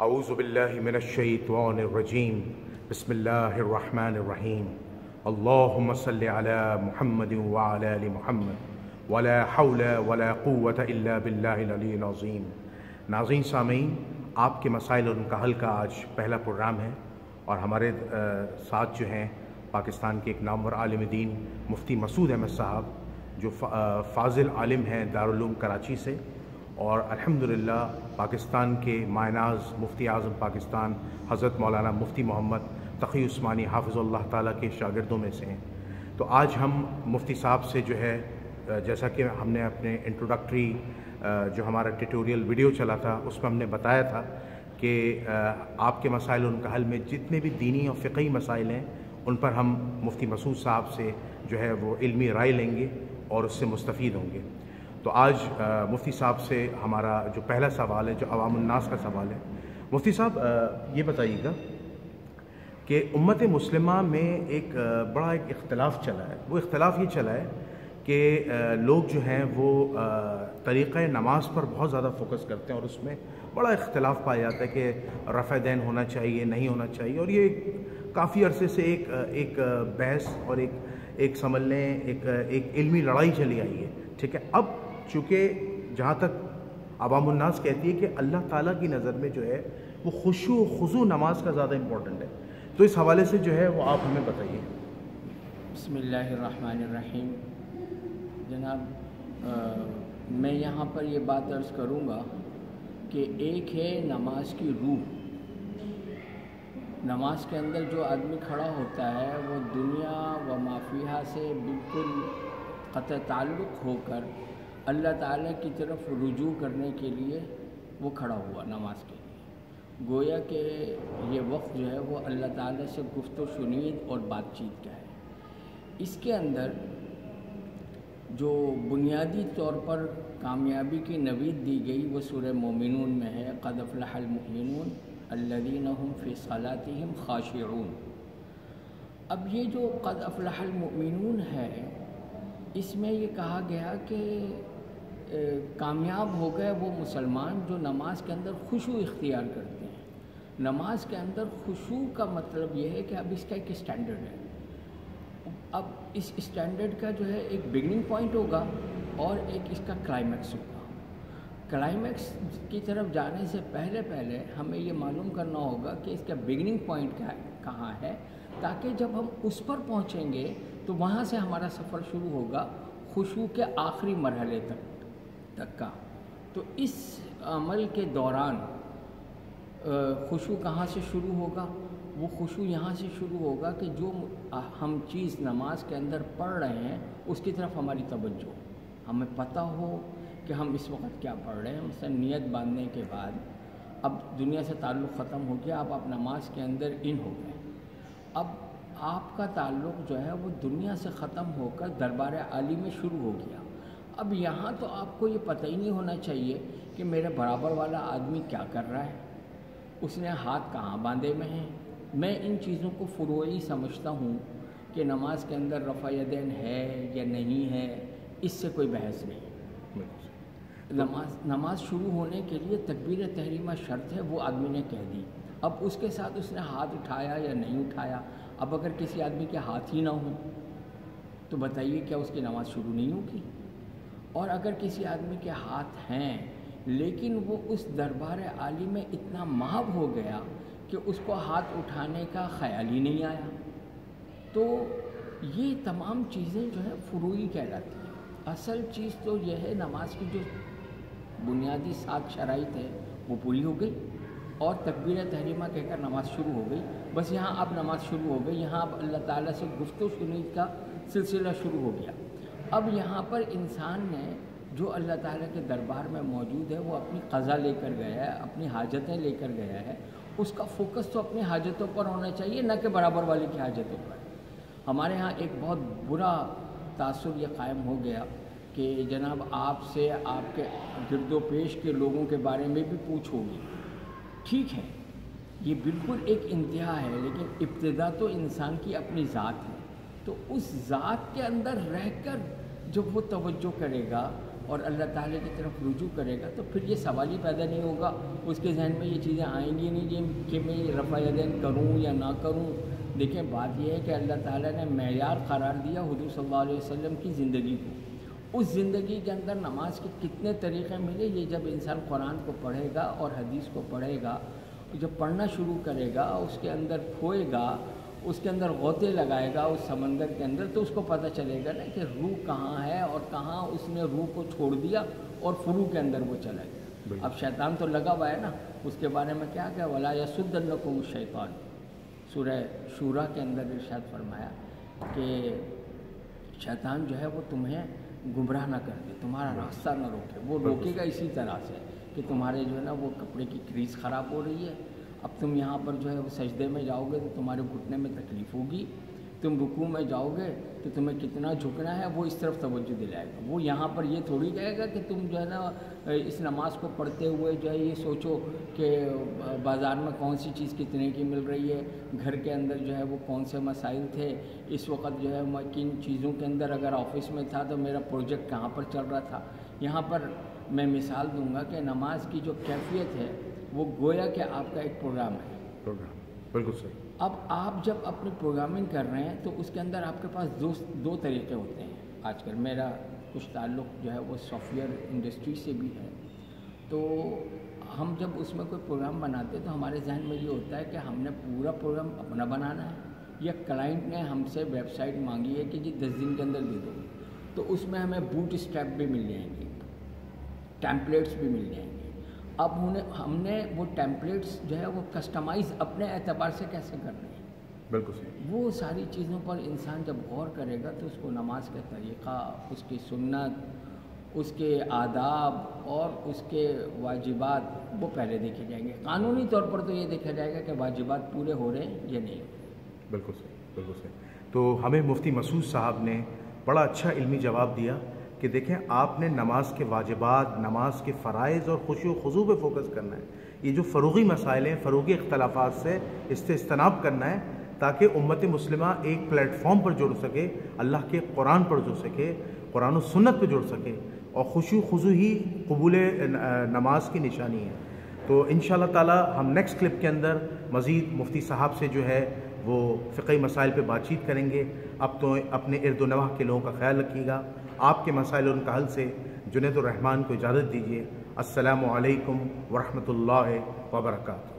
اعوذ باللہ من الشیطان الرجیم بسم اللہ الرحمن الرحیم اللہم صلی علی محمد وعلی آل محمد ولا حول ولا قوة الا باللہ العلی العظیم۔ ناظرین سامعین، آپ کے مسائل اور ان کا حل کا آج پہلا پروگرام ہے، اور ہمارے ساتھ جو ہیں پاکستان کے ایک نامور عالم دین مفتی مسعود احمد صاحب، جو فاضل عالم ہیں دارالعلوم کراچی سے، اور الحمدللہ پاکستان کے مایہ ناز مفتی اعظم پاکستان حضرت مولانا مفتی محمد تقی عثمانی حافظ اللہ تعالیٰ کے شاگردوں میں سے ہیں۔ تو آج ہم مفتی صاحب سے جو ہے، جیسا کہ ہم نے اپنے انٹروڈکٹری جو ہمارا ٹیٹوریل ویڈیو چلا تھا اس میں ہم نے بتایا تھا کہ آپ کے مسائل ان کا حل میں جتنے بھی دینی اور فقہی مسائل ہیں ان پر ہم مفتی مسعود صاحب سے جو ہے وہ علمی رائے لیں گے اور اس سے مستفید ہوں گے۔ تو آج مفتی صاحب سے ہمارا جو پہلا سوال ہے، جو عوام الناس کا سوال ہے، مفتی صاحب یہ بتائیے گا کہ امت مسلمہ میں ایک بڑا اختلاف چلا ہے۔ وہ اختلاف یہ چلا ہے کہ لوگ جو ہیں وہ طریقہ نماز پر بہت زیادہ فوکس کرتے ہیں، اور اس میں بڑا اختلاف پایا جاتا ہے کہ رفع دین ہونا چاہیے نہیں ہونا چاہیے، اور یہ کافی عرصے سے ایک بحث اور ایک سمجھ لیں ایک علمی لڑائی چلی آئی ہے، ٹھیک ہے۔ اب چونکہ جہاں تک عوام الناس کہتی ہے کہ اللہ تعالیٰ کی نظر میں جو ہے وہ خشوع و خضوع نماز کا زیادہ امپورٹنٹ ہے، تو اس حوالے سے جو ہے وہ آپ ہمیں بتائیے۔ بسم اللہ الرحمن الرحیم۔ جناب، میں یہاں پر یہ بات عرض کروں گا کہ ایک ہے نماز کی روح۔ نماز کے اندر جو آدمی کھڑا ہوتا ہے وہ دنیا و ما فیہا سے بالکل قطع تعلق ہو کر اللہ تعالیٰ کی طرف رجوع کرنے کے لیے وہ کھڑا ہوا نماز کے لیے، گویا کہ یہ وقت جو ہے وہ اللہ تعالیٰ سے گفت و شنید اور بات چیت کا ہے۔ اس کے اندر جو بنیادی طور پر کامیابی کی نوید دی گئی وہ سورہ مومنون میں ہے، قد افلح المؤمنون الذین هم فی صلاتہم خاشعون۔ اب یہ جو قد افلح المؤمنون ہے، اس میں یہ کہا گیا کہ کامیاب ہو گئے وہ مسلمان جو نماز کے اندر خشوع اختیار کرتے ہیں۔ نماز کے اندر خشوع کا مطلب یہ ہے کہ اب اس کا ایک اسٹینڈرڈ ہے۔ اب اس اسٹینڈرڈ کا جو ہے ایک بگننگ پوائنٹ ہوگا اور ایک اس کا کلائمیکس ہوگا۔ کلائمیکس کی طرف جانے سے پہلے ہمیں یہ معلوم کرنا ہوگا کہ اس کا بگننگ پوائنٹ کہاں ہے، تاکہ جب ہم اس پر پہنچیں گے تو وہاں سے ہمارا سفر شروع ہوگا خشوع کے آخری مرحلے تک کا۔ تو اس عمل کے دوران خشوع کہاں سے شروع ہوگا؟ وہ خشوع یہاں سے شروع ہوگا کہ جو ہم چیز نماز کے اندر پڑھ رہے ہیں اس کی طرف ہماری توجہ، ہمیں پتہ ہو کہ ہم اس وقت کیا پڑھ رہے ہیں۔ مثلا نیت باندھنے کے بعد اب دنیا سے تعلق ختم ہو گیا، اب آپ نماز کے اندر ان ہو گئے، اب آپ کا تعلق جو ہے وہ دنیا سے ختم ہو کر دربار عالی میں شروع ہو گیا۔ اب یہاں تو آپ کو یہ پتہ ہی نہیں ہونا چاہیے کہ میرے برابر والا آدمی کیا کر رہا ہے، اس نے ہاتھ کہاں باندھے میں ہیں۔ میں ان چیزوں کو فروعی سمجھتا ہوں کہ نماز کے اندر رفع یدین ہے یا نہیں ہے، اس سے کوئی بحث نہیں۔ نماز شروع ہونے کے لیے تکبیر تحریمہ شرط ہے، وہ آدمی نے کہہ دی۔ اب اس کے ساتھ اس نے ہاتھ اٹھایا یا نہیں اٹھایا، اب اگر کسی آدمی کے ہاتھ ہی نہ ہوں تو بتائیے کیا اس کی نماز شروع نہیں ہوگی؟ اور اگر کسی آدمی کے ہاتھ ہیں لیکن وہ اس دربار عالی میں اتنا محو ہو گیا کہ اس کو ہاتھ اٹھانے کا خیال ہی نہیں آیا، تو یہ تمام چیزیں جو ہے فروعی کہلاتی ہیں۔ اصل چیز تو یہ ہے نماز کی جو بنیادی 7 شرائط ہے وہ پوری ہو گئی، اور تکبیر تحریمہ کہہ کر نماز شروع ہو گئی، بس یہاں اب نماز شروع ہو گئی، یہاں اب اللہ تعالیٰ سے گفت و شنید کا سلسلہ شروع ہو گیا۔ اب یہاں پر انسان نے جو اللہ تعالیٰ کے دربار میں موجود ہے وہ اپنی قضا لے کر گیا ہے، اپنی حاجتیں لے کر گیا ہے، اس کا فوکس تو اپنی حاجتوں پر ہونا چاہیے، نہ کہ برابر والے کی حاجتوں پر۔ ہمارے ہاں ایک بہت برا تاثر یہ قائم ہو گیا کہ جناب آپ سے آپ کے گرد و پیش کے لوگوں کے بارے میں بھی پوچھو گی، ٹھیک ہے یہ بالکل ایک انتہا ہے، لیکن ابتدا تو انسان کی اپنی ذات ہے، تو اس ذات کے اندر رہ کر جب وہ توجہ کرے گا اور اللہ تعالیٰ کی طرف رجوع کرے گا تو پھر یہ سوال ہی پیدا نہیں ہوگا، اس کے ذہن میں یہ چیزیں آئیں گی نہیں کہ میں رفع یدین کروں یا نہ کروں۔ دیکھیں بات یہ ہے کہ اللہ تعالیٰ نے معیار قرار دیا حضور صلی اللہ علیہ وسلم کی زندگی کو، اس زندگی کے اندر نماز کے کتنے طریقے ملے، یہ جب انسان قرآن کو پڑھے گا اور حدیث کو پڑھے گا، جب پڑھنا شروع کرے گا، اس کے اندر کھوئے گا، اس کے اندر غوطے لگائے گا اس سمندر کے اندر، تو اس کو پتہ چلے گا نا کہ روح کہاں ہے اور کہاں اس نے روح کو چھوڑ دیا اور فرو کے اندر وہ چلا گیا۔ اب شیطان تو لگا ہوا ہے نا، اس کے بارے میں کیا کہ وَلَا يَصُدَّنَّكُمُ الشَّيْطَانُ، سورہ شورا کے اندر ارشاد فرمایا کہ شیطان جو ہے وہ تمہیں گمراہ نہ کر دے، تمہارا راستہ نہ روکے۔ وہ روکے گا اسی طرح سے کہ تمہارے جو ہے نا وہ کپڑے کی کریز خراب ہو رہی ہے، اب تم یہاں پر جو ہے وہ سجدے میں جاؤ گے تو تمہارے گھٹنے میں تکلیف ہوگی، تم رکوع میں جاؤ گے تو تمہیں کتنا جھکنا ہے وہ اس طرف توجہ دلائے گا۔ وہ یہاں پر یہ تھوڑی کہے گا کہ تم جو ہے نا اس نماز کو پڑھتے ہوئے جو ہے یہ سوچو کہ بازار میں کون سی چیز کتنے کی مل رہی ہے، گھر کے اندر جو ہے وہ کون سے مسائل تھے، اس وقت جو ہے میں کن چیزوں کے اندر اگر آفس میں تھا تو میرا پروجیکٹ کہاں پر چل رہا تھا۔ یہاں پر میں مثال دوں گا کہ نماز کی جو کیفیت ہے وہ گویا کہ آپ کا ایک پروگرام ہے۔ بالکل صحیح۔ اب آپ جب اپنی پروگرامنگ کر رہے ہیں تو اس کے اندر آپ کے پاس دو طریقے ہوتے ہیں۔ آج کل میرا کچھ تعلق جو ہے وہ سافٹ ویئر انڈسٹری سے بھی ہے، تو ہم جب اس میں کوئی پروگرام بناتے ہیں تو ہمارے ذہن میں یہ ہوتا ہے کہ ہم نے پورا پروگرام اپنا بنانا ہے یا کلائنٹ نے ہم سے ویب سائٹ مانگی ہے کہ جی 10 دن کے اندر دے دو، تو اس میں ہمیں بوٹ اسٹریپ بھی مل جائیں گے، ٹیمپلیٹس بھی مل جائیں گے۔ اب ہم نے وہ ٹیمپلیٹس جو ہے وہ کسٹمائز اپنے اعتبار سے کیسے کرنے ہیں، بالکل صحیح۔ وہ ساری چیزوں پر انسان جب غور کرے گا تو اس کو نماز کا طریقہ، اس کی سنت، اس کے آداب اور اس کے واجبات وہ پہلے دیکھے جائیں گے۔ قانونی طور پر تو یہ دیکھا جائے گا کہ واجبات پورے ہو رہے ہیں یا نہیں۔ بالکل صحیح، بالکل صحیح۔ تو ہمیں مفتی مسعود صاحب نے بڑا اچھا علمی جواب دیا کہ دیکھیں آپ نے نماز کے واجبات، نماز کے فرائض اور خشوع و خضوع پہ فوکس کرنا ہے۔ یہ جو فروغی مسائل ہیں، فروغی اختلافات سے اجتناب کرنا ہے تاکہ امت مسلمہ ایک پلیٹ فارم پر جڑ سکے، اللہ کے قرآن پر جڑ سکے، قرآن و سنت پہ جڑ سکے، اور خشوع و خضوع ہی قبول نماز کی نشانی ہے۔ تو انشاءاللہ تعالی ہم نیکسٹ کلپ کے اندر مزید مفتی صاحب سے جو ہے وہ فقہی مسائل پہ بات چیت کریں گے۔ اب تو اپنے ارد و نواح کے لوگوں کا خیال رکھیے گا، آپ کے مسائل اور ان کا حل سے جنید الرحمن کو اجازت دیجیے۔ السلام علیکم ورحمۃ اللہ وبرکاتہ۔